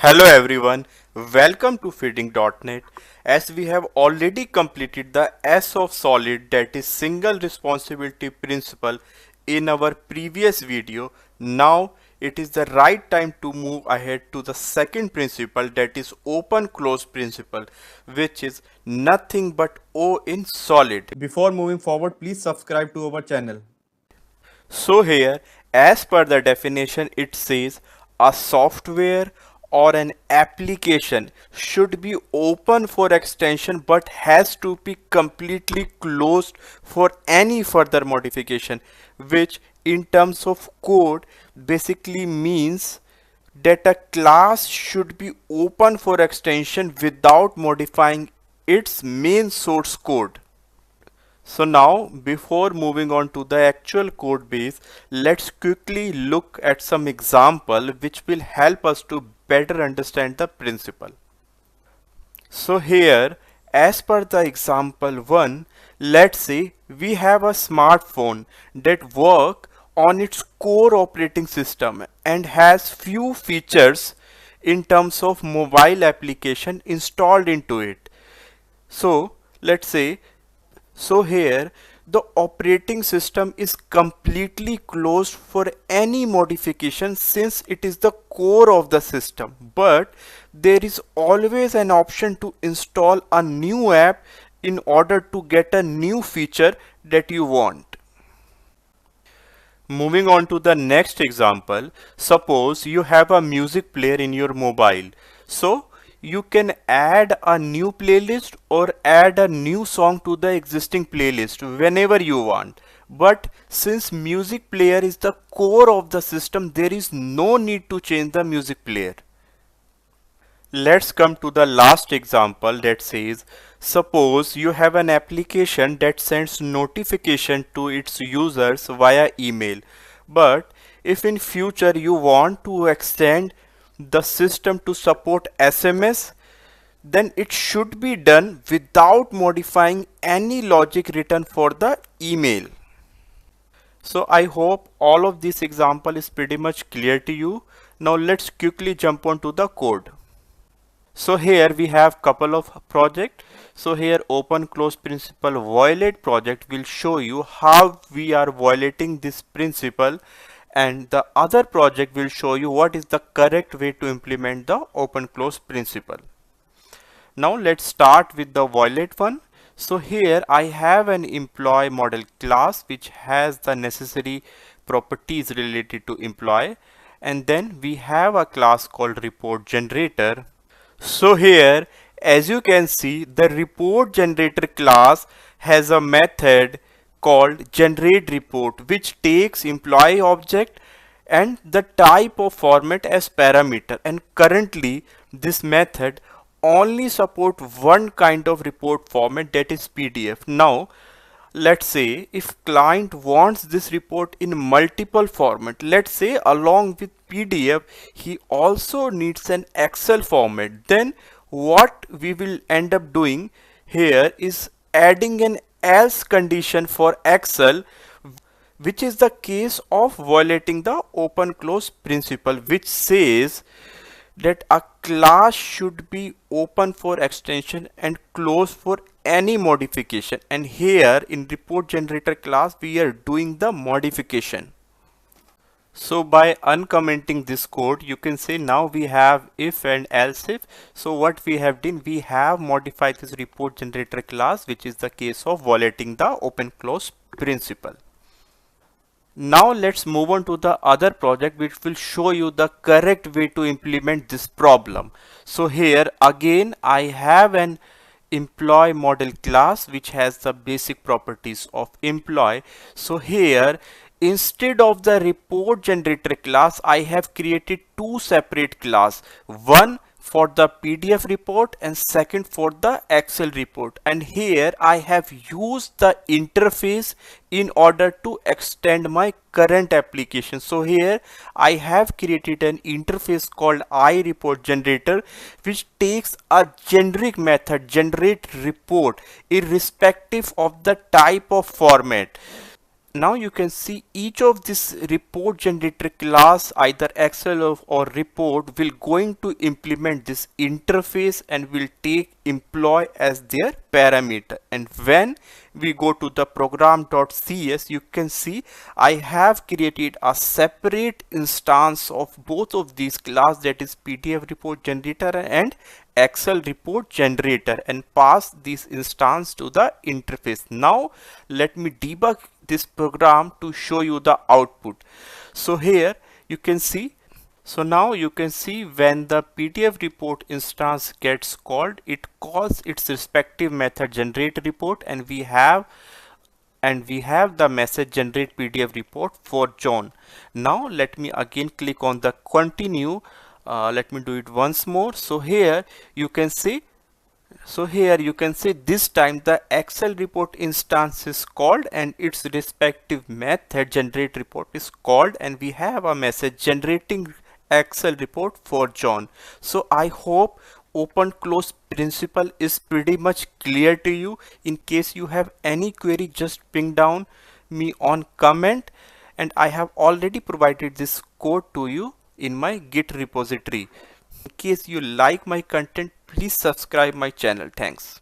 Hello everyone, welcome to Feeding.net. As we have already completed the S of solid, that is single responsibility principle, in our previous video, now it is the right time to move ahead to the second principle, that is open close principle, which is nothing but O in solid. Before moving forward, please subscribe to our channel. So here, as per the definition, it says a software or an application should be open for extension but has to be completely closed for any further modification, which in terms of code basically means that a class should be open for extension without modifying its main source code. So now, before moving on to the actual code base, let's quickly look at some example which will help us to better understand the principle. So here, as per the example 1, let's say we have a smartphone that work on its core operating system and has few features in terms of mobile application installed into it. So let's say here the operating system is completely closed for any modification since it is the core of the system, but there is always an option to install a new app in order to get a new feature that you want. Moving on to the next example, suppose you have a music player in your mobile. So you can add a new playlist or add a new song to the existing playlist whenever you want. But since music player is the core of the system, there is no need to change the music player. Let's come to the last example that says, suppose you have an application that sends notification to its users via email. But if in future you want to extend the system to support SMS, then it should be done without modifying any logic written for the email. So I hope all of this example is pretty much clear to you. Now let's quickly jump on to the code. So here we have couple of project. So here open close principle violate project will show you how we are violating this principle, and the other project will show you what is the correct way to implement the open close principle. Now let's start with the violate one. So here I have an employee model class which has the necessary properties related to employee, and then we have a class called report generator. So here, as you can see, the report generator class has a method called generate report, which takes employee object and the type of format as parameter, and currently this method only support one kind of report format, that is PDF. Now let's say if client wants this report in multiple format, let's say along with PDF he also needs an Excel format, then what we will end up doing here is adding an else condition for Excel, which is the case of violating the open close principle, which says that a class should be open for extension and closed for any modification, and here in report generator class we are doing the modification. So by uncommenting this code, you can say now we have if and else if. So what we have done, we have modified this report generator class, which is the case of violating the open close principle. Now let's move on to the other project which will show you the correct way to implement this problem. So here again I have an employee model class which has the basic properties of employee. So here instead of the report generator class, I have created two separate class, one for the PDF report and second for the Excel report, and here I have used the interface in order to extend my current application. So here I have created an interface called iReport generator, which takes a generic method generate report irrespective of the type of format. Now you can see each of this report generator class, either Excel or report, will going to implement this interface and will take employee as their parameter. And when we go to the program.cs, you can see I have created a separate instance of both of these class, that is PDF report generator and Excel report generator, and pass this instance to the interface. Now let me debug this program to show you the output. So here you can see, so now you can see when the PDF report instance gets called, it calls its respective method generate report, and we have the message generate PDF report for John. Now let me again click on the continue. Let me do it once more. So here you can see, this time the Excel report instance is called and its respective method generate report is called, and we have a message generating Excel report for John. So I hope open close principle is pretty much clear to you. In case you have any query, just ping down me on comment, and I have already provided this code to you in my Git repository. In case you like my content, please subscribe my channel. Thanks.